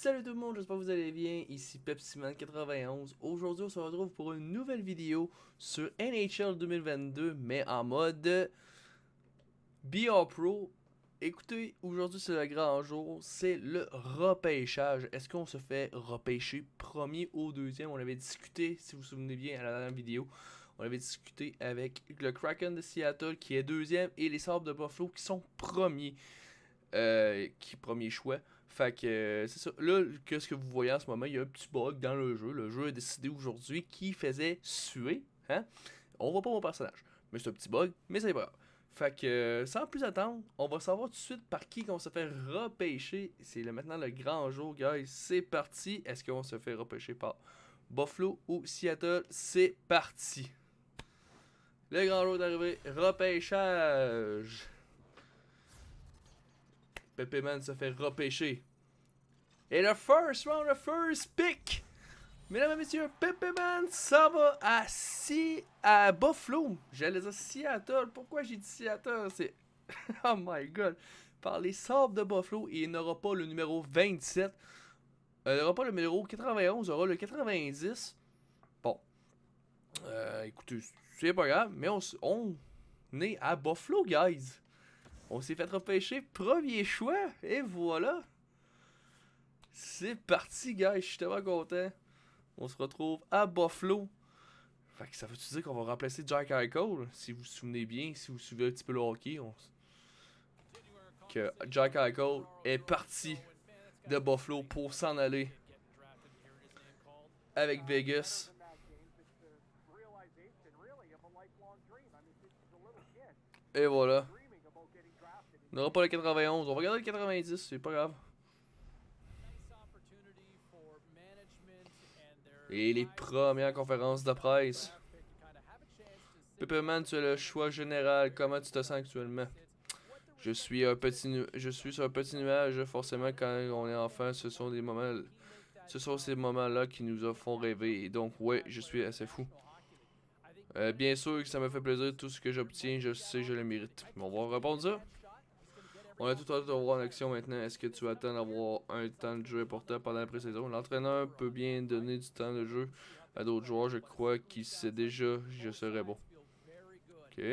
Salut tout le monde, j'espère que vous allez bien, ici PepsiMan91. Aujourd'hui on se retrouve pour une nouvelle vidéo sur NHL 2022, mais en mode BR Pro. Écoutez, aujourd'hui c'est le grand jour, c'est le repêchage. Est-ce qu'on se fait repêcher premier ou deuxième? On avait discuté, si vous vous souvenez bien, à la dernière vidéo. On avait discuté avec le Kraken de Seattle qui est deuxième et les Sabres de Buffalo qui sont premiers. Qui premier choix. Fait que c'est ça. Là, qu'est-ce que vous voyez en ce moment? Il y a un petit bug dans le jeu. Le jeu a décidé aujourd'hui qui faisait suer. Hein? On voit pas mon personnage. Mais c'est un petit bug, mais c'est pas grave. Fait que sans plus attendre, on va savoir tout de suite par qui qu'on se fait repêcher. C'est maintenant le grand jour, guys. C'est parti. Est-ce qu'on se fait repêcher par Buffalo ou Seattle? C'est parti. Le grand jour est arrivé. Repêchage. Pepeman se fait repêcher. Et le first round, le first pick. Mesdames et messieurs, Pepeman, ça va à Buffalo. J'allais dire Seattle. Pourquoi j'ai dit Seattle? C'est. Oh my god. Par les Sabres de Buffalo, et il n'aura pas le numéro 27. Il n'aura pas le numéro 91, il aura le 90. Bon. Écoutez, c'est pas grave, mais on est à Buffalo, guys. On s'est fait repêcher premier choix. Et voilà. C'est parti, guys. Je suis tellement content. On se retrouve à Buffalo. Fait que ça veut-tu dire qu'on va remplacer Jack Eichel? Si vous vous souvenez bien, si vous suivez un petit peu le hockey, que Jack Eichel est parti de Buffalo pour s'en aller avec Vegas. Et voilà. On n'aura pas le 91. On va garder le 90, c'est pas grave. Et les premières conférences de presse. Pepperman, tu as le choix général. Comment tu te sens actuellement? Je suis sur un petit nuage. Forcément, quand on est enfant, ce sont ces moments-là qui nous font rêver. Et donc, ouais, je suis assez fou. Bien sûr que ça me fait plaisir. Tout ce que j'obtiens, je sais, je le mérite. Mais on va répondre ça. On a tout hâte de voir en action maintenant. Est-ce que tu attends d'avoir un temps de jeu important pendant la pré-saison? L'entraîneur peut bien donner du temps de jeu à d'autres joueurs. Je crois qu'il sait déjà je serai bon. Ok.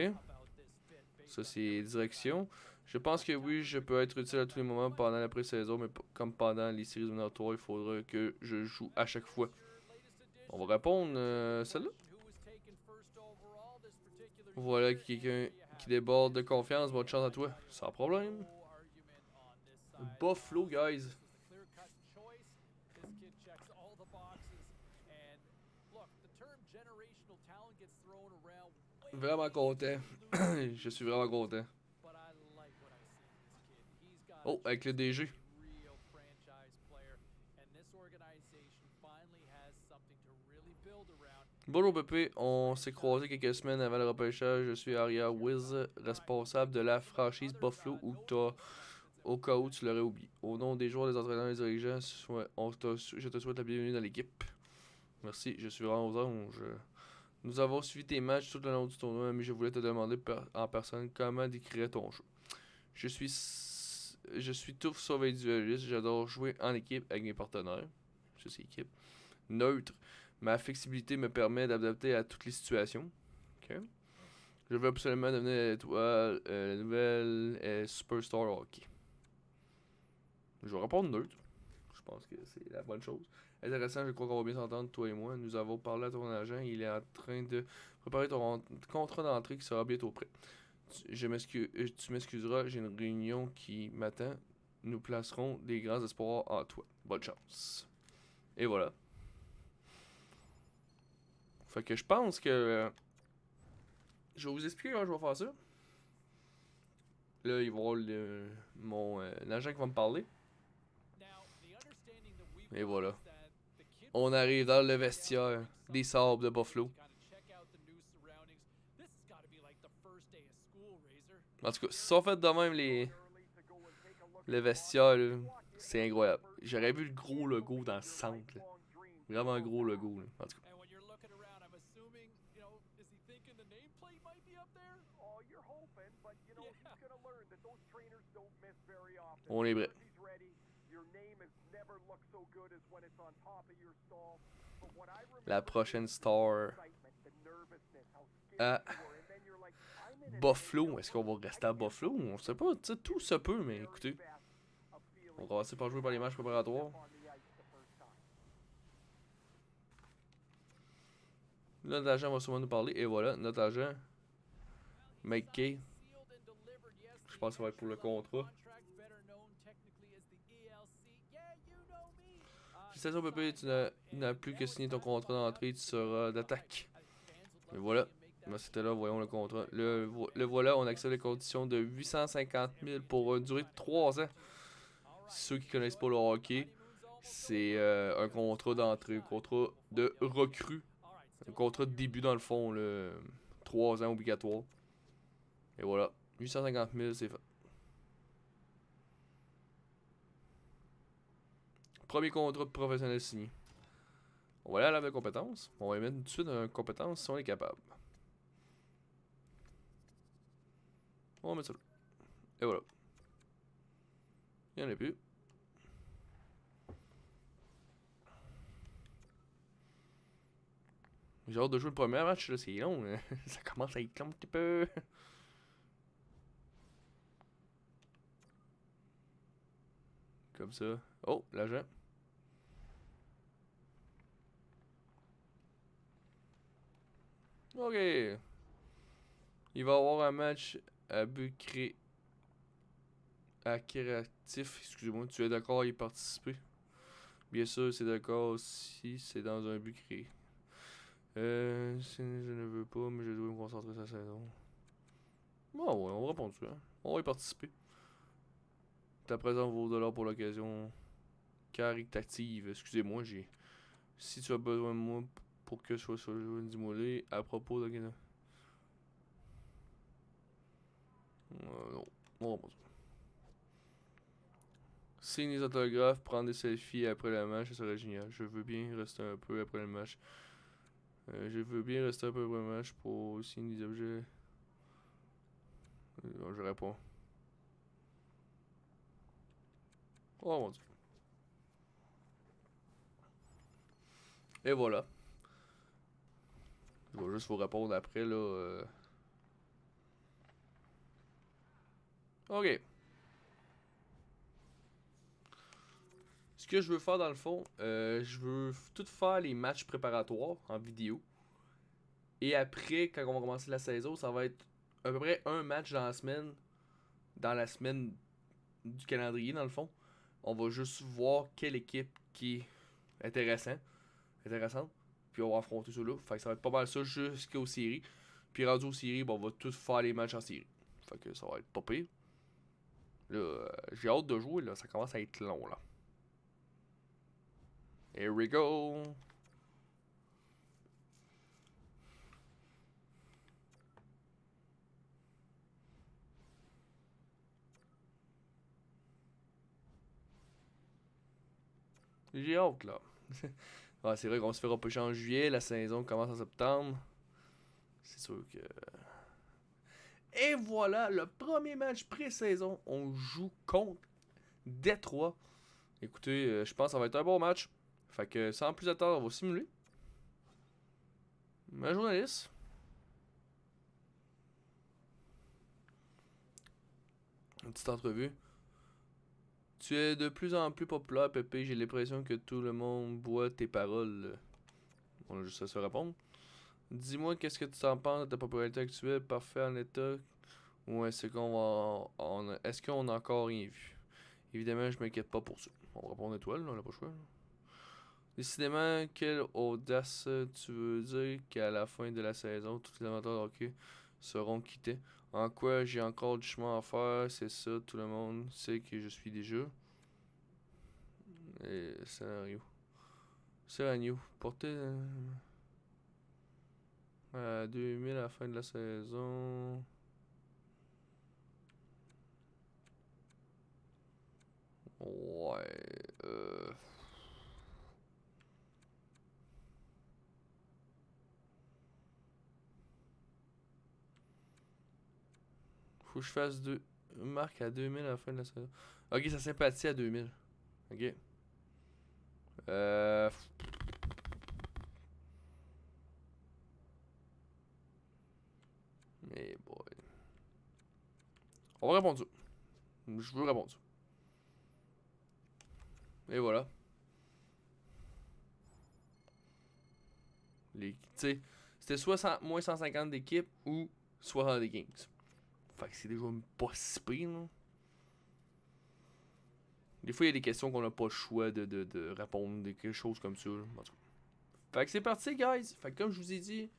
Ça, c'est direction. Je pense que oui, je peux être utile à tous les moments pendant la pré-saison, mais comme pendant les séries éliminatoires, il faudra que je joue à chaque fois. On va répondre celle-là. Voilà quelqu'un qui déborde de confiance. Bonne chance à toi. Sans problème. Buffalo, guys. Vraiment content. Je suis vraiment content. Oh, avec le DG. Bonjour Pépé, on s'est croisé quelques semaines avant le repêchage. Je suis Aria Wiz, responsable de la franchise Buffalo au cas où tu l'aurais oublié. Au nom des joueurs, des entraîneurs et des dirigeants, je te souhaite la bienvenue dans l'équipe. Merci, je suis vraiment aux anges. Nous avons suivi tes matchs tout le long du tournoi, mais je voulais te demander en personne comment décrirais ton jeu. Je suis tout sauf individualiste. J'adore jouer en équipe avec mes partenaires. Ça, c'est équipe. Neutre. Ma flexibilité me permet d'adapter à toutes les situations. Okay. Je veux absolument devenir l'étoile, la nouvelle superstar hockey. Je vais répondre neutre. Je pense que c'est la bonne chose. Intéressant, je crois qu'on va bien s'entendre, toi et moi. Nous avons parlé à ton agent. Il est en train de préparer ton contrat d'entrée qui sera bientôt prêt. Tu m'excuseras, j'ai une réunion qui m'attend. Nous placerons des grands espoirs en toi. Bonne chance. Et voilà. Fait que je pense que je vais vous expliquer comment je vais faire ça. Là, il va y avoir mon agent qui va me parler. Et voilà. On arrive dans le vestiaire des Sabres de Buffalo. En tout cas, si sont fait de même le vestiaire, c'est incroyable. J'aurais vu le gros logo dans le centre. Là. Vraiment un gros logo. Là. En tout cas. On est prêt. La prochaine star à Buffalo. Est-ce qu'on va rester à Buffalo? On sait pas. Tu sais, tout se peut, mais écoutez. On va commencer par jouer par les matchs préparatoires. Là, notre agent va sûrement nous parler. Et voilà, notre agent, Mike Kay. Je pense que ça va être pour le contrat. Félicitations, Pépé, tu n'as plus que signé ton contrat d'entrée, tu seras d'attaque. Et voilà. C'était là, voyons le contrat. Le voilà, on accepte les conditions de 850 000 pour une durée de 3 ans. Ceux qui connaissent pas le hockey, c'est un contrat d'entrée, un contrat de recrue. Un contrat de début dans le fond, le 3 ans obligatoire. Et voilà, 850 000, c'est fait. Premier contrat de professionnel signé. On va aller à la compétence. On va y mettre tout de suite une compétence si on est capable. On va mettre ça là. Et voilà. Il n'y en a plus. J'ai hâte de jouer le premier match, là, c'est long. Ça commence à être long un petit peu. Comme ça. Oh, l'agent. Ok. Il va y avoir un match à but créatif. Excusez-moi, tu es d'accord à y participer? Bien sûr, c'est d'accord si c'est dans un but créé. Si je ne veux pas, mais je dois me concentrer sur la saison. Bon, ouais, on va répondre ça. Hein. On va y participer. Ta présence vaut $, pour l'occasion caritative. Excusez-moi, j'ai. Si tu as besoin de moi pour que je sois sur le dis-moi à propos de. Non, on va pas ça. Signe les autographes, prendre des selfies après le match, ça serait génial. Je veux bien rester un peu après le match. Je veux bien rester un peu après le match pour signer des objets. Je réponds. Oh mon dieu. Et voilà. Je vais juste vous répondre après là. Ok. Ce que je veux faire dans le fond, je veux tout faire les matchs préparatoires en vidéo. Et après, quand on va commencer la saison, ça va être à peu près un match dans la semaine. Dans la semaine du calendrier, dans le fond. On va juste voir quelle équipe qui est intéressante. Puis on va affronter ceux-là. Fait que ça va être pas mal ça jusqu'aux séries. Puis rendu aux séries, on va tous faire les matchs en série. Fait que ça va être pas pire. Là, j'ai hâte de jouer, là. Ça commence à être long, là. Here we go! J'ai hâte, là. Ouais, c'est vrai qu'on se fera repêcher en juillet. La saison commence en septembre. C'est sûr que. Et voilà, le premier match pré-saison. On joue contre Détroit. Écoutez, je pense que ça va être un bon match. Fait que sans plus attendre, on va simuler. Un journaliste. Une petite entrevue. Tu es de plus en plus populaire, Pépé. J'ai l'impression que tout le monde boit tes paroles. On a juste à se répondre. Dis-moi, qu'est-ce que tu en penses de ta popularité actuelle, parfait en état, ou est-ce qu'on a encore rien vu? Évidemment, je m'inquiète pas pour ça. On va répondre étoile, on n'a pas le choix. Là. Décidément, quelle audace tu veux dire qu'à la fin de la saison, tous les amateurs de hockey seront quittés. En quoi j'ai encore du chemin à faire, c'est ça, tout le monde sait que je suis déjà. Et scénario. Scénario. Portez à 2000 à la fin de la saison. Ouais. Faut que je fasse une marque à 2000 à la fin de la saison. Ok, ça sympathie à 2000. Ok. Mais boy. On va répondre ça. Je veux répondre ça. Et voilà. Tu sais, c'était soit moins 150 d'équipe ou 60 des Kings. Fait que c'est déjà pas si pire, là. Des fois, il y a des questions qu'on n'a pas le choix de répondre, quelque chose comme ça. Là. En tout cas. Fait que c'est parti, guys. Fait que comme je vous ai dit,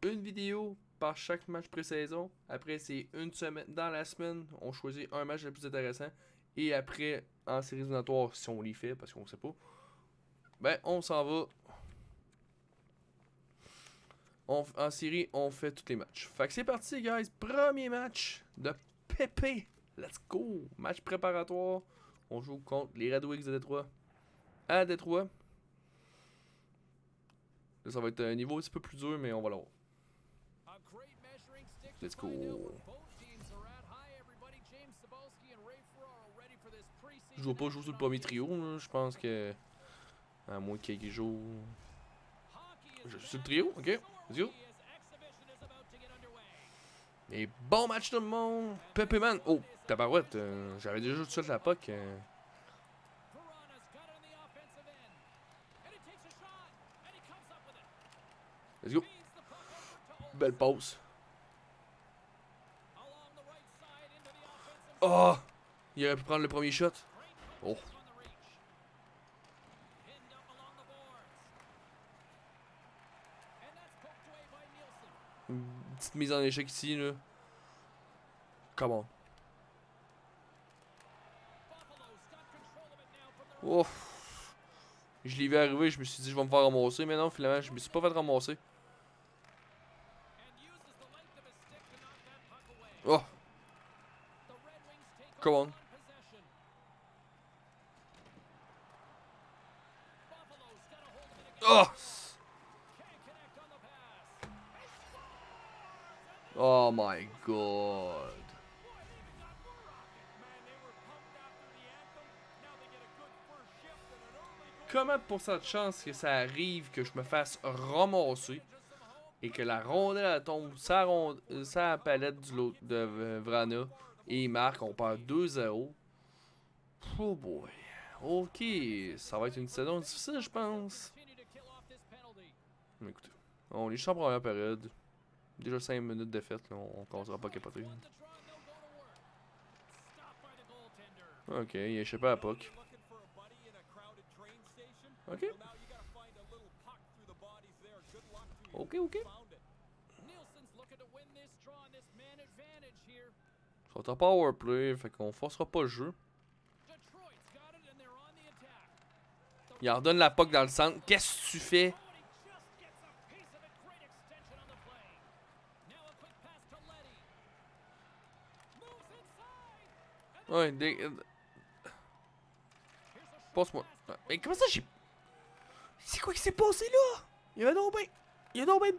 une vidéo par chaque match pré-saison. Après, c'est une semaine. Dans la semaine, on choisit un match le plus intéressant. Et après, en séries éliminatoires, si on les fait, parce qu'on sait pas, ben, on s'en va. En série, on fait tous les matchs. Fait que c'est parti, guys. Premier match de Pépé. Let's go. Match préparatoire. On joue contre les Red Wings de Détroit. À Détroit. Là, ça va être un niveau un petit peu plus dur, mais on va l'avoir. Let's go. Je vais pas jouer sur le premier trio. Là. Je pense que. À moins qu'il joue. Je suis sur le trio, ok. Let's go. Et bon match tout le monde. Pépé Man. Oh, tabarouette. J'avais déjà tout de suite la puck. Let's go. Belle pause. Oh! Il aurait pu prendre le premier shot. Oh. Une petite mise en échec ici, là. Come on. Oh. Je l'ai vu arriver, je me suis dit je vais me faire ramasser, mais non, finalement, je me suis pas fait ramasser. Oh. Come on. Oh. Oh my god. Comment pour cette chance que ça arrive que je me fasse ramasser et que la rondelle tombe sur la palette de Vrana et il marque, on perd 2-0. Oh boy. Ok, ça va être une saison difficile, je pense. Mais écoutez, on est juste en première période. Déjà 5 minutes de fête, là, on commencera pas à capoter. Ok, il a échappé à la puck. Ok. Ok, ok. Ils sont en powerplay, fait qu'on forcera pas le jeu. Il en redonne la puck dans le centre. Qu'est-ce que tu fais? Ouais, passe-moi. Mais comment ça j'ai... C'est quoi qui s'est passé là? Il y a donc ben... Il y a donc ben...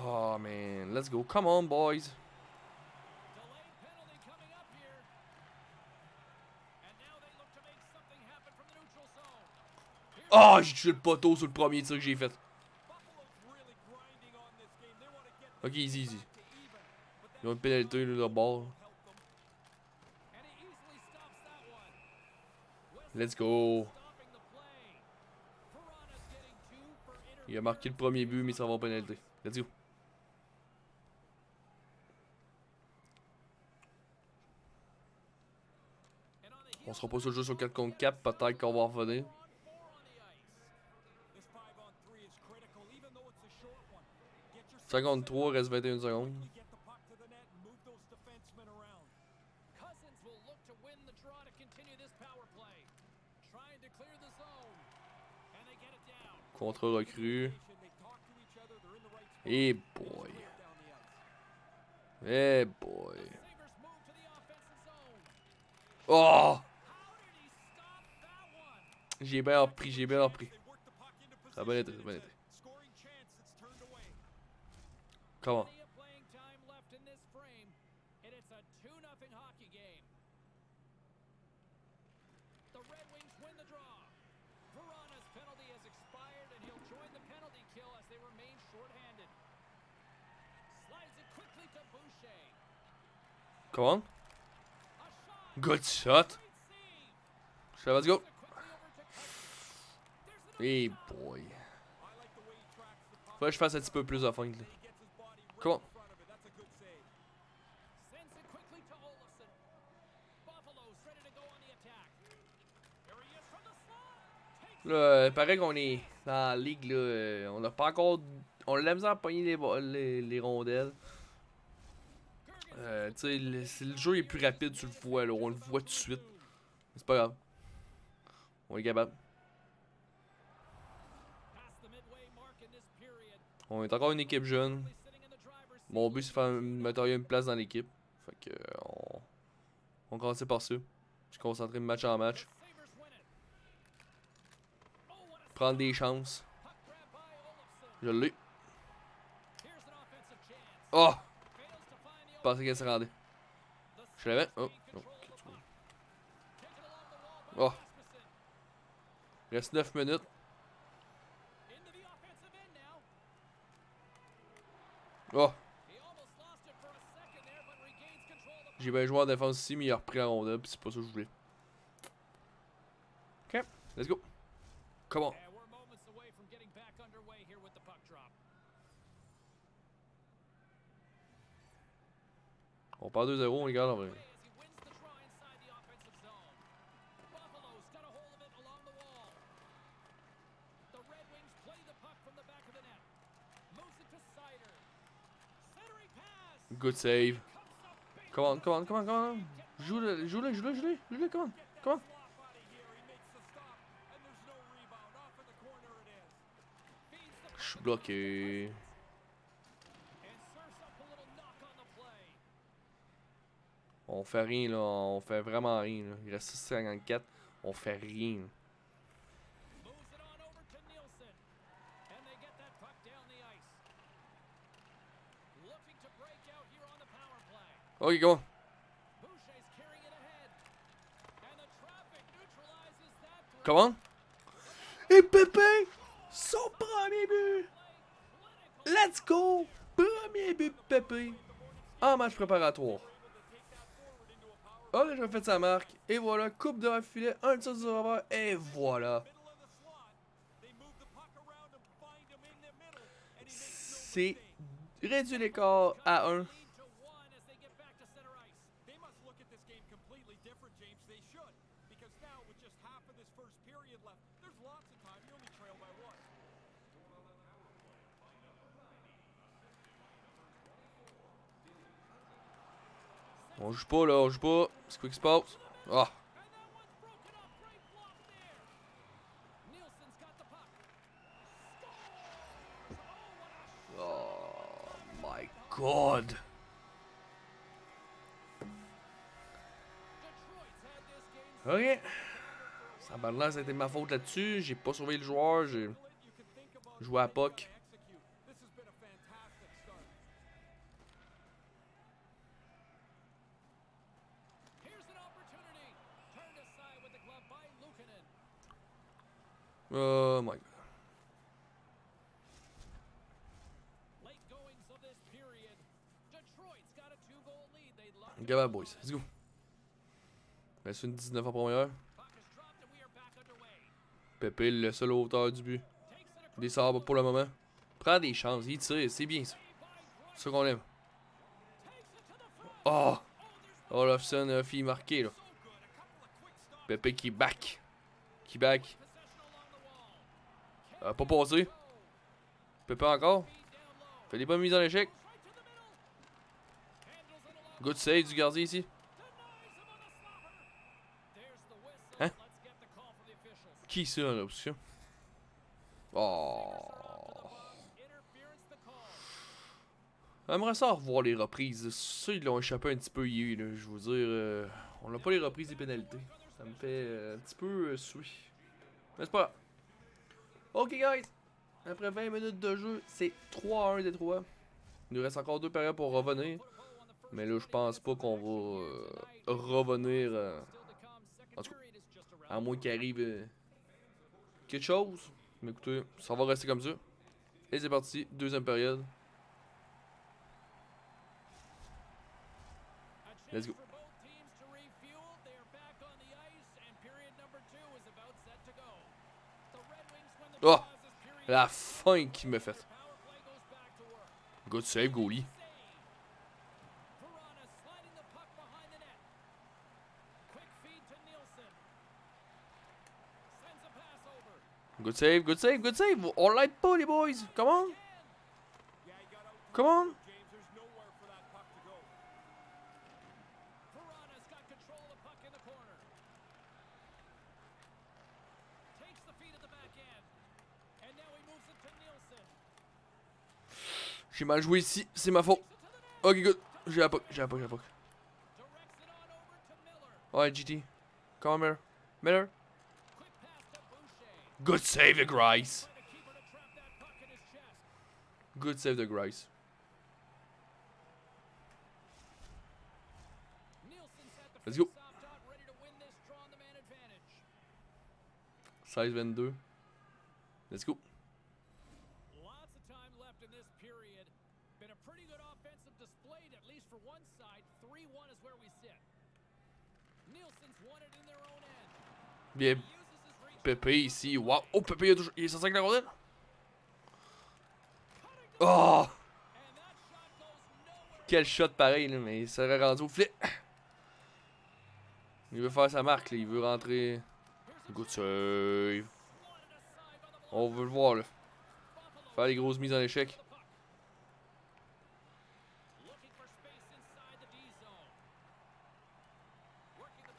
Oh man, let's go. Come on, boys. Oh, j'ai tué le poteau sur le premier tir que j'ai fait. Ok, easy, easy. Ils ont une pénalité là, de bord. Let's go. Il a marqué le premier but, mais ça va en pénalité. Let's go. On sera pas sur le jeu sur 4 contre 4, peut-être qu'on va revenir. Seconde 3, reste 21 secondes. Contre recrue. Eh boy. Eh boy. Oh! J'ai bien repris, j'ai bien repris. Ça a bien été, ça a bien été. Comment? Come on. Good shot. So let's go. Hey boy. Faudrait que je fasse un petit peu plus de feinte là. Come on. Là, paraît qu'on est dans la ligue là. On n'a pas encore. On a de la misère à pogner les rondelles. Tu sais, le jeu est plus rapide, tu le vois là. On le voit tout de suite. C'est pas grave. On est capable. On est encore une équipe jeune. Mon but c'est de mettre une place dans l'équipe. Fait que on commence par ça. Je suis concentré de match en match. Prendre des chances. Je l'ai. Oh! Je pensais qu'elle se rendait. Je l'avais. Oh. Oh. Oh. Il reste 9 minutes. Oh. J'ai bien joué en défense ici, mais il a repris la rondelle, puis c'est pas ça que je voulais. Ok, let's go. Come on. On part 2-0, on les garde en vrai. Good save. Come on, come on, come on, come on. Joue-le, joue-le, joue-le, joue-le, joue-le, come on, come on. Je suis bloqué. On fait rien là, on fait vraiment rien là. Il reste 6,54, on fait rien. Ok, go on. Comment? Et Pépé, son premier but! Let's go! Premier but Pépé en match préparatoire. Oh, j'ai fait sa marque. Et voilà, coupe de filet, un tir du revers. Et voilà. C'est réduit l'écart à 1. On joue pas là, on joue pas. C'est quoi qui se passe? Ah! Oh my god! Ok. Ça a été ma faute là-dessus. J'ai pas sauvé le joueur. J'ai joué à POC. Oh my god. Gaba boys, let's go. Reste une 19 en première. Pépé, le seul auteur du but. Des sabres pour le moment. Prends des chances, il tire, c'est bien ça. C'est ça qu'on aime. Oh! Olofsson a fini marqué là. Pépé qui back. Qui back. Pas passé. Pépé encore. Fait des bonnes mises en échec. Good save du gardien ici. Hein? Qui ça dans l'option? Oh! J'aimerais ça revoir les reprises. Ceux ils l'ont échappé un petit peu hier, là. Je veux dire, on n'a pas les reprises des pénalités. Ça me fait un petit peu suer. Mais c'est pas grave. Ok, guys. Après 20 minutes de jeu, c'est 3-1 des 3. Il nous reste encore 2 périodes pour revenir. Mais là, je pense pas qu'on va revenir. En tout cas, À moins qu'il arrive quelque chose. Mais écoutez, ça va rester comme ça. Et c'est parti, deuxième période. Let's go. Oh! La fin qu'il m'a fait. Good save, goalie. Good save, good save, good save. On l'aide pas, les boys. Come on. Come on. J'ai mal joué ici, c'est ma faute. Ok, good. J'ai la puck, j'ai la puck, j'ai la puck. Ouais, GT. Come on, Miller. Miller. Good save de Grice. Good save de Grice. Let's go. 16-22. Let's go. Lots of time left in this period. Been a pretty good offensive display, at least for one side. 3-1 is where we sit. Nielsen's won it in their own end. Bien. Pépé ici. Wow. Oh, Pépé, il est sorti avec la rondelle. Oh! Quel shot pareil, là, mais il serait rendu au filet. Il veut faire sa marque, là. Il veut rentrer. Good save. On veut le voir, là. Faire les grosses mises en échec.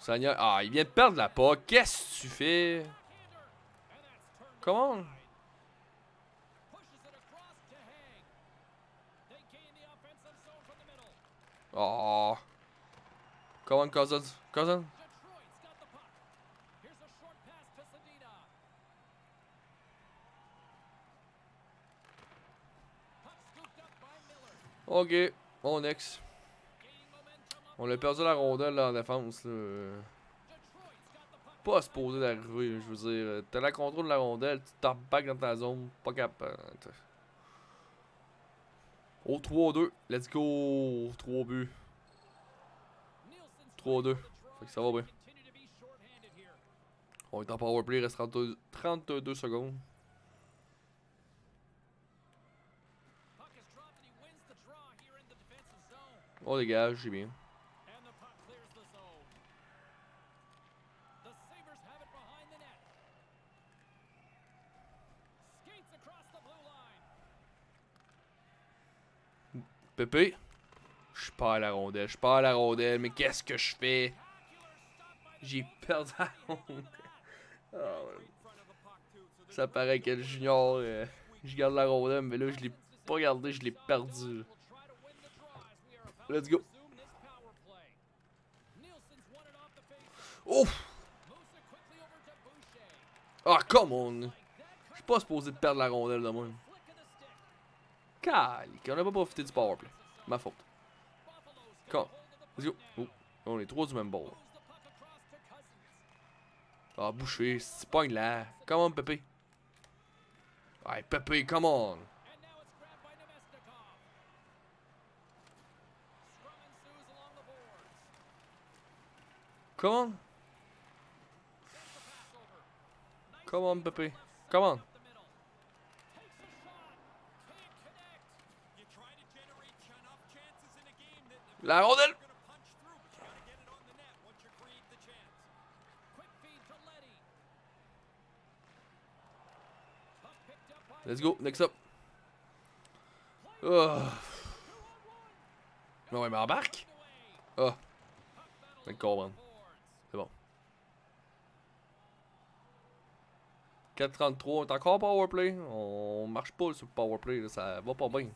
Sagna. Ah, il vient de perdre la puck. Qu'est-ce que tu fais? Comment? Oh. Come on, Cousins. Cousins. Ok. On next. On a perdu la rondelle là, en défense. Là. Pas supposé d'arriver, je veux dire. T'as la contrôle de la rondelle, tu tapes back dans ta zone. Pas capable. Au 3-2. Let's go. 3 buts. 3-2. Fait que ça va bien. On est en powerplay, il reste 32 secondes. On dégage, j'ai bien. Pépé. Je suis pas à la rondelle, je suis pas à la rondelle, mais qu'est-ce que je fais? J'ai perdu la rondelle. Oh, ouais. Ça paraît que le junior, je garde la rondelle, mais là je l'ai pas gardé, je l'ai perdu. Let's go. Oh! Ah, come on! Je suis pas supposé de perdre la rondelle de même. Calique, on a pas profité du powerplay. Ma faute. Come on. Let's go. Oh, on est trois du même bord. Ah, bouché, c'est pas une là. Come on, Pépé. Ouais, Pépé, come on. Come on. Come on, Pépé. Come on. La rondelle. Let's go, next up. Oh. Non, ouais, mais embarque. Ah. D'accord, man. C'est bon. 4-33, on est encore powerplay. On marche pas sur le powerplay, là, ça va pas bien.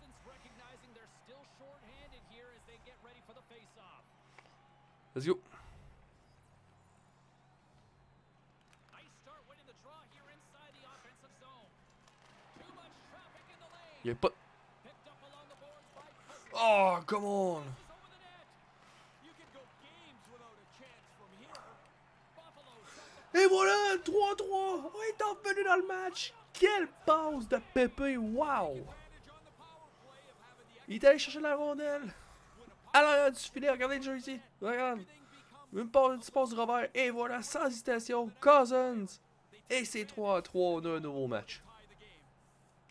Let's go. Il y a pas. Oh, come on. Et voilà, 3-3. On est revenu dans le match. Quelle passe de Pépé, wow. Il est allé chercher la rondelle. À l'arrière du filet, regardez le jeu ici. Regarde. Une petite passe du revers. Et voilà, sans hésitation, Cousins. Et c'est 3-3, on a un nouveau match.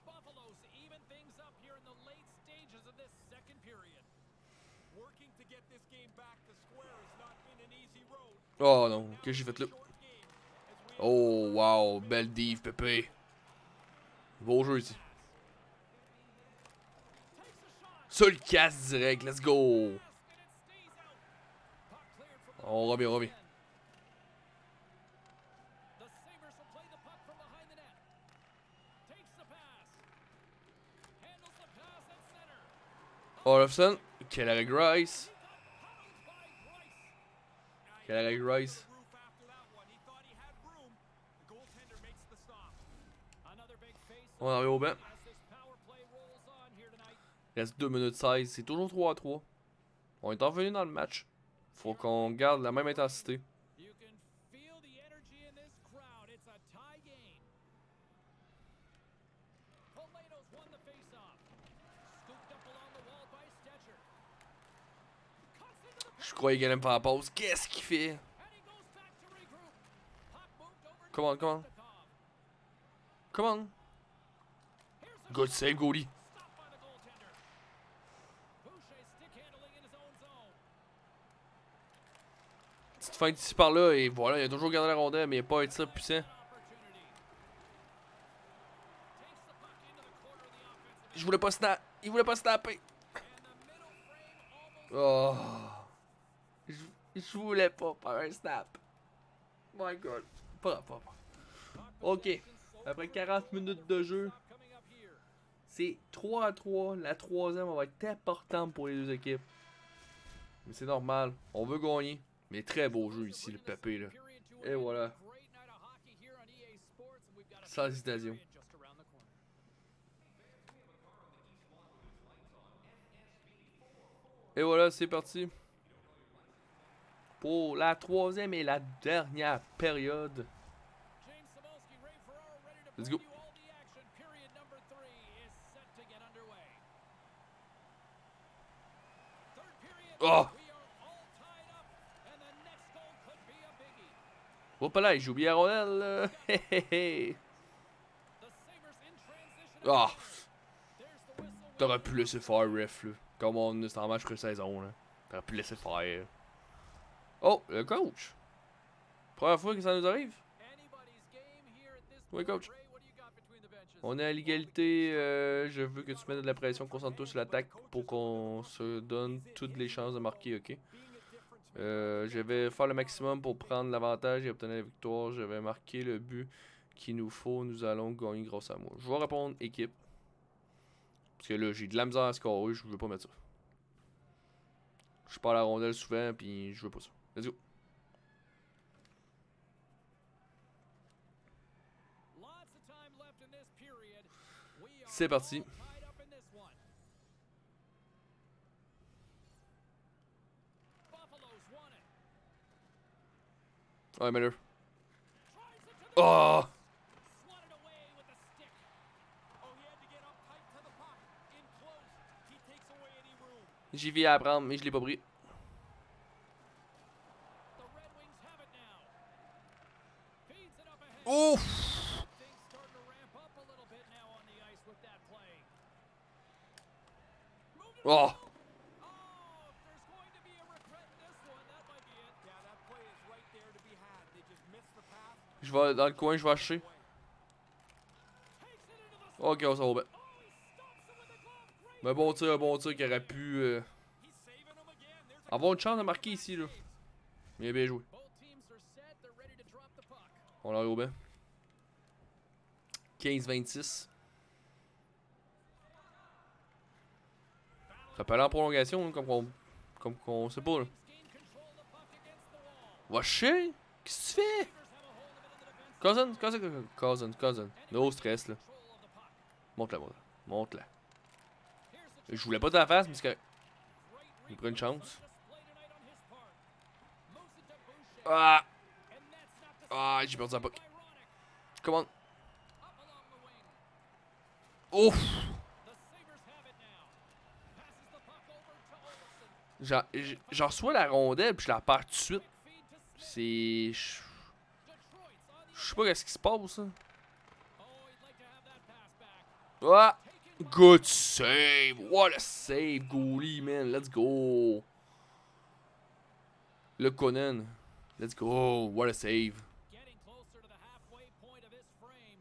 Buffalo's even things up here in the late stages of this second period. Working to get this game back to square has not been an easy road. Oh non, qu'est-ce que j'ai fait là? Oh wow, belle div, Pépé. Beau jeu ici. Seul casse direct, let's go. On revient, on revient. The Sabres will play the puck from behind the net. Takes the pass. Handles the pass at center. Olofsson, quel arrêt Rice. Pounded by Price. Quel arrêt Rice. Roof after that one. He thought he had room. The goaltender makes the stop. Another big face On arrive au banc. as this power play rolls on here tonight. Il reste 2 minutes 16, c'est toujours 3-3. On est revenu dans le match. Faut qu'on garde la même intensité. You can feel the energy in this crowd. It's a tie game. Polato's won the face-off. Scooped up along the wall by Stetcher. Cuts into the Je croyais qu'elle allait me faire la pause. Qu'est-ce qu'il fait? and he goes back to regroup. Puck moved over to Come on, come on. Stakov. Come on. Here's a Good save, Goldie. stop by the goaltender. Boucher stick handling in his own zone. Petite feinte ici par là et voilà, il a toujours gardé la rondelle mais il n'a pas été ça puissant. Opportunity. Takes the puck into the corner of the offensive Je voulais pas snap. Il voulait pas snapper. and the middle frame almost Oh. Je voulais pas faire un snap. My god. Pas. Ok. Après 40 minutes de jeu, coming up here. c'est 3-3. La troisième va être importante pour les deux équipes. Mais c'est normal. On veut gagner. Mais très beau jeu ici, le Pépé là. Et voilà. Sans hésitation. Et voilà, c'est parti. Pour la troisième et la dernière période. Let's go. Oh! Hop là, j'ai oublié la rondelle. Là. Hé, hé, hé. Ah! T'aurais pu laisser faire, ref, là. Comme on est en match pré-saison, là. T'aurais pu laisser faire. Oh, le coach! Première fois que ça nous arrive. Oui, coach. On est à l'égalité. Je veux que tu mettes de la pression, concentre-toi sur l'attaque pour qu'on se donne toutes les chances de marquer, ok? Je vais faire le maximum pour prendre l'avantage et obtenir la victoire. Je vais marquer le but qu'il nous faut. Nous allons gagner grâce à moi. Je vais répondre équipe. Parce que là, j'ai de la misère à scorer. Je veux pas mettre ça. Je pars à la rondelle souvent, puis je veux pas ça. Let's go. C'est parti. Ouais, mais là. Oh! J'y vais à prendre, mais je l'ai pas pris. Ouf! Oh! Je vais dans le coin, je vais acheter. Ok, on s'en va bien. Mais bon tir qui aurait pu avoir une chance de marquer ici, là. Mais bien joué. On arrive au bain. 15-26. Ça peut aller en prolongation, hein, comme qu'on sait pas, là. Va chier! Qu'est-ce que tu fais? Cousin. No stress, là. Monte-la. Je voulais pas te la face, mais c'est correct. Il prend une chance. Ah! Ah, j'ai perdu la puck. Ironic. Come on. Up along the wing. Ouf. The Sabres have it now. Passes the puck over to Olsen. J'en reçois la rondelle puis je la perds tout de suite. Feed to Smith. C'est. Detroit's on the Je sais pas qu'est-ce qui se passe. Hein. Oh, he'd like to have that pass back. Ah! Taken by Good save! What a save, goalie, man! Let's go! Le Conan. Let's go! What a save! getting closer to the halfway point of this frame.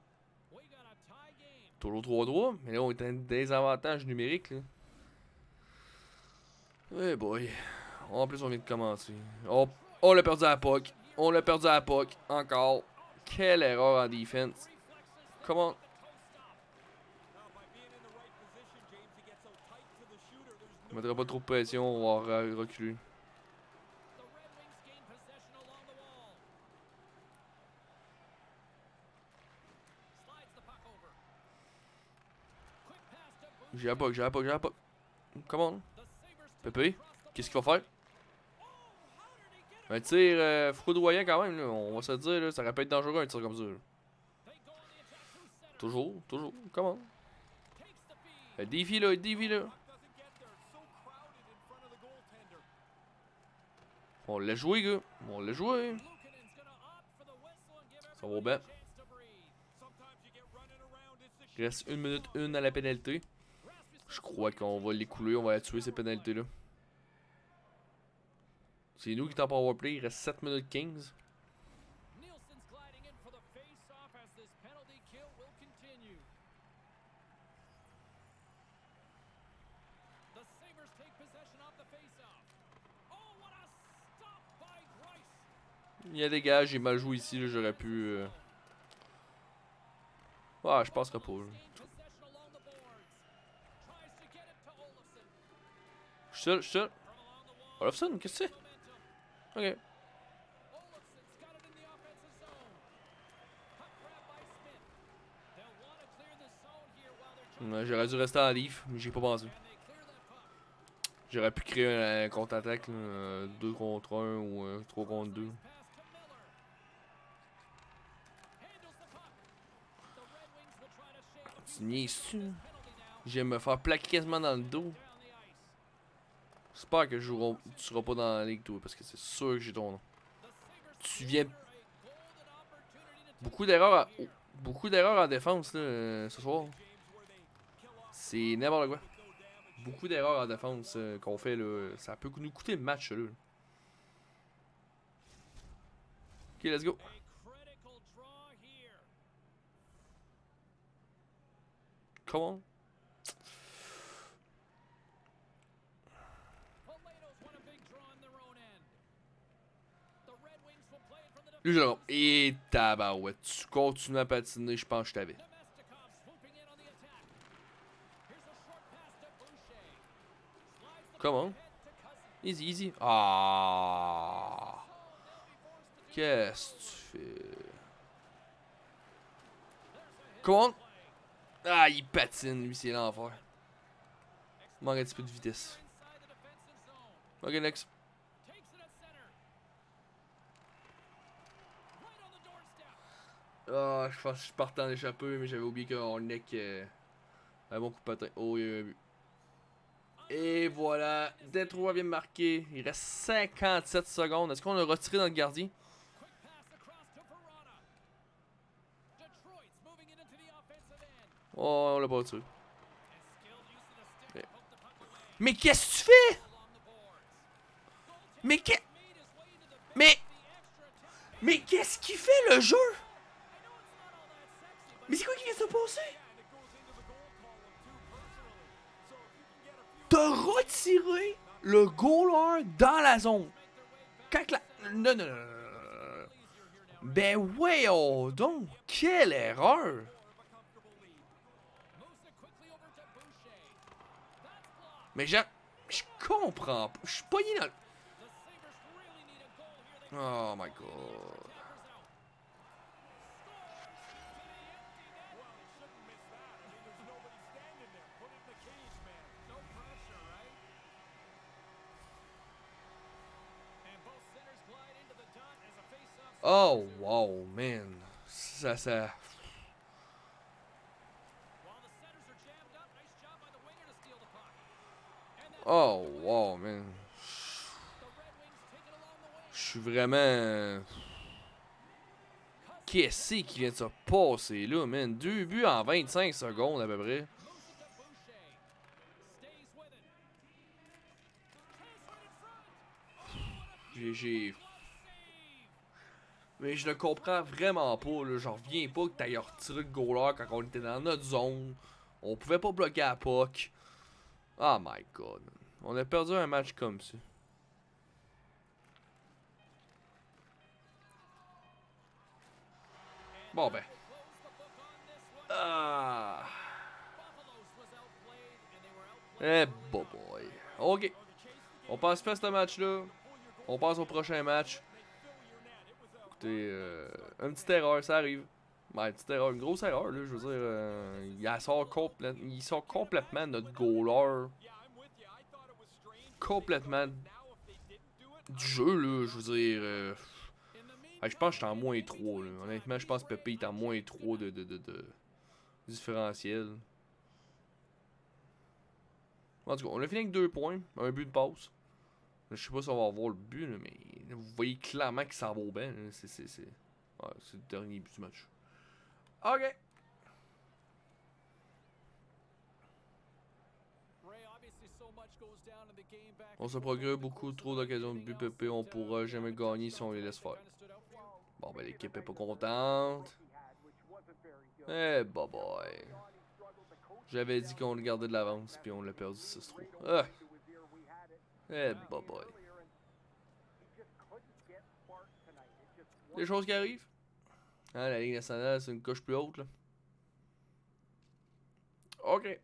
We got a tie game. Toujours 3-3, mais là on est en désavantage numérique. Là. Eh boy. En plus on vient de commencer. On l'a perdu à la puck. On l'a perdu à la puck. Encore. Quelle erreur en defense. Reflexes Come on. the co-stop. Now, by being in the right position, James, to get so tight to the shooter, there's On no mettra pas trop de pression, on va reculer. The Red Wings gain possession along the wall. Slides the puck over. Quick pass to Boucher. J'ai la puck. Come on. The Sabres take Pépé, it across the qu'est-ce qu'il va faire? Oh, how did he get it? Un tir foudroyant quand même, là. On va se le dire, là, ça aurait pu être dangereux un tir comme ça. Là. They go on the attack through center. Toujours, come on. Takes the feed. Défi là, défi là. puck doesn't get there. It's so crowded in front of the goaltender. On l'a joué, gars. On l'a joué. Luukkonen's gonna opt for the whistle and give Ça vaut everybody a bien. chance to breathe. Sometimes you get running around. It's the Il reste 1 minute 1 à la pénalité. Je crois qu'on va l'écouler, on va la tuer ces pénalités là. C'est nous qui t'en power play, il reste 7 minutes 15. Nielsen's gliding in for the face-off as this penalty kill will continue. The Sabres take possession off the face-off. Oh, what a stop by Grice! Il y a des gars, j'ai mal joué ici, là, j'aurais pu. Ah, je penserais pas. Là. Gain possession along the boards. Tries to get it to Olofsson. Je suis seul. From along the wall. Olofsson, qu'est-ce que c'est? Momentum. Ok. Olofsson's got it in the offensive zone. Puck grab by Smith. They'll want to clear the zone here while they're trying Ouais, j'aurais dû rester en livre, mais j'ai pas pensé. and they clear that puck. J'aurais pu créer un contre-attaque, 2 contre 1 ou 3 contre 2. Pass to Miller. Handles the puck. The Red Wings will try to shave a few Tu niaises-tu? penalty now. J'aime me faire plaquer quasiment dans le dos. Down the ice. J'espère que tu seras pas dans la ligue, toi, parce que c'est sûr que j'ai ton nom. The Sabres Tu viens. squander a golden opportunity to Beaucoup d'erreurs en défense là, ce soir. C'est n'importe quoi. Beaucoup d'erreurs en défense qu'on fait là. Ça peut nous coûter le match là. Ok, let's go. a critical draw here. Come on. Polatos won a big draw on their own end. The Red Wings will play it from the Lui, je le et tabarouette. Tu continues à patiner, je pense que je t'avais. Domestikov swooping in on the attack. Here's a short pass to Boucher. Slides the Come puck on. ahead to Cousins. Easy, easy. Ah. So they'll be forced to do Qu'est-ce que tu fais? There's a hit Come on. play. Ah, il patine, lui, c'est l'enfer. Manque un petit peu de vitesse. Inside the defensive zone. Ok, next. Takes it at center. Right on the doorstep. Ah, je pense que je partais en échappée, mais j'avais oublié qu'on neck un bon coup de patin. Oh, il y a eu un but. Et voilà, Détroit vient de marquer. Il reste 57 secondes. Est-ce qu'on a retiré notre gardien? Quick pass across to Verona. Detroit's moving it into the offensive end. Oh, on l'a pas retiré. And skilled use of the stick to poke the puck away Mais qu'est-ce que tu fais? along the boards. Mais qu'est... Made his way into the bench. Mais... The extra attack. Mais qu'est-ce qu'il fait, le jeu? I know it's not all that sexy, but Mais c'est quoi qui vient de se passer? and it goes into the goal column too personally. So if you can get a few T'as retiré le goaler dans la zone. Quand la... Non, non, non, non, non, non. Ben voyons donc, quelle erreur! moves it quickly over to Boucher. That's blocked. Mais je comprends pas. Je suis pogné dans le... The Sabres really need a goal here. They Oh my god. attackers out. Scores to the empty net. Well, he shouldn't miss that. I mean, there's nobody standing there. Put it in the cage, man. No pressure, right? And both centers glide into the dot as a face-off Oh, wow, man. Ça. While the centers are jammed up, nice job by the winger to steal the puck. And that's Oh, wow, man. the Red Wings take it along the wing. Je suis vraiment. Qu'est-ce qui vient de se passer là, man? 2 buts en 25 secondes à peu près. Moves it to Boucher. Stays with it. Chase right in front. J'ai. Glove save. Mais je le comprends vraiment pas, là. J'en reviens pas que t'ailles retiré le goaler quand on était dans notre zone. On pouvait pas bloquer la puck. Oh my god. On a perdu un match comme ça. Bon ben. Close the book on this one. Ah. Buffaloes was outplayed and they were outplayed. Eh boy. Ok. On passe pas à ce match-là. On passe au prochain match. Écoutez, une petite erreur, ça arrive. Ben, une petite erreur, une grosse erreur, là, je veux dire. Il sort complètement notre goaler. Complètement du jeu, là, je veux dire. Je pense que j'étais en moins 3, là. Honnêtement, je pense que Pépé est en moins 3 de différentiel. En tout cas, on a fini avec 2 points, un but de passe. Je sais pas si on va avoir le but, là, mais vous voyez clairement qu'il s'en va au banc. C'est le dernier but du match. Ok. Ray, obviously so much goes down in the game back. On se procure beaucoup trop d'occasions de but Pépé. On pourra jamais gagner si on les laisse faire. Bon, ben l'équipe est pas contente. Eh, boy. J'avais dit qu'on le gardait de l'avance, puis on l'a perdu 6-3. Ah. Eh, boy. Des choses qui arrivent. Hein, la Ligue nationale, c'est une coche plus haute, là. Ok.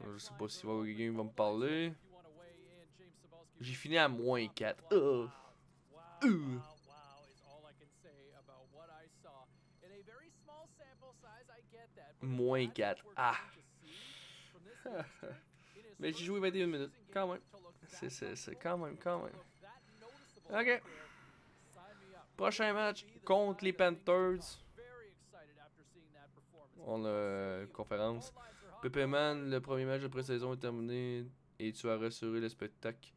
Je sais pas si quelqu'un va me parler. J'ai fini à moins 4. Moins 4. Ah. Mais j'ai joué 21 minutes. Quand même. C'est quand même. Ok. Prochain match contre les Panthers. On a une conférence. Pépé Man, le premier match de pré-saison est terminé et tu as rassuré le spectacle.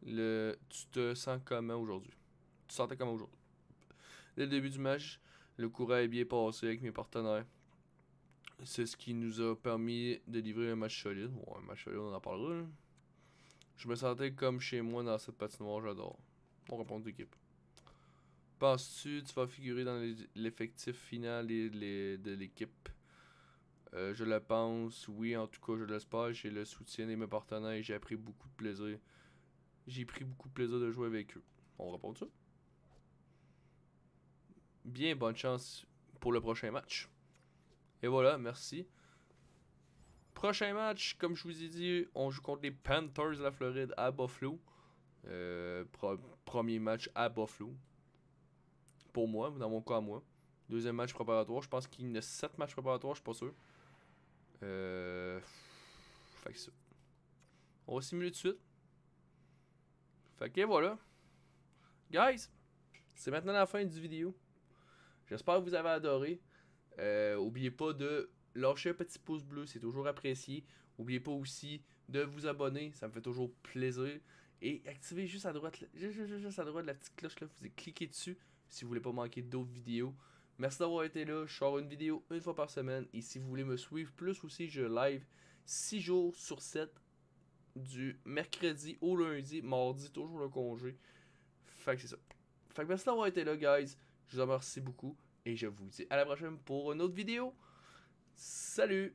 Tu te sens comment aujourd'hui? Tu te sentais comment aujourd'hui? Dès le début du match, le courant est bien passé avec mes partenaires. C'est ce qui nous a permis de livrer un match solide. Bon, un match solide, on en parlera. Là. Je me sentais comme chez moi dans cette patinoire, j'adore. On répond d'équipe. Penses-tu que tu vas figurer dans l'effectif final de l'équipe? Je le pense, oui, en tout cas, je l'espère. J'ai le soutien de mes partenaires et j'ai pris beaucoup de plaisir. J'ai pris beaucoup de plaisir de jouer avec eux. On répond ça? Bien, bonne chance pour le prochain match. Et voilà, merci. Prochain match, comme je vous ai dit, on joue contre les Panthers de la Floride à Buffalo. Premier match à Buffalo. Pour moi, dans mon cas à moi. Deuxième match préparatoire. Je pense qu'il y a 7 matchs préparatoires, je suis pas sûr. Fait que ça. On va simuler de suite. Fait que voilà. Guys, c'est maintenant la fin du vidéo. J'espère que vous avez adoré. Oubliez pas de lâcher un petit pouce bleu, c'est toujours apprécié. Oubliez pas aussi de vous abonner, ça me fait toujours plaisir. Et activez juste à droite, juste à droite la petite cloche là, vous cliquez dessus si vous voulez pas manquer d'autres vidéos. Merci d'avoir été là, je sors une vidéo une fois par semaine. Et si vous voulez me suivre plus aussi, je live 6 jours sur 7. Du mercredi au lundi, mardi, toujours le congé. Fait que c'est ça. Fait que merci d'avoir été là, guys. Je vous remercie beaucoup. Et je vous dis à la prochaine pour une autre vidéo. Salut!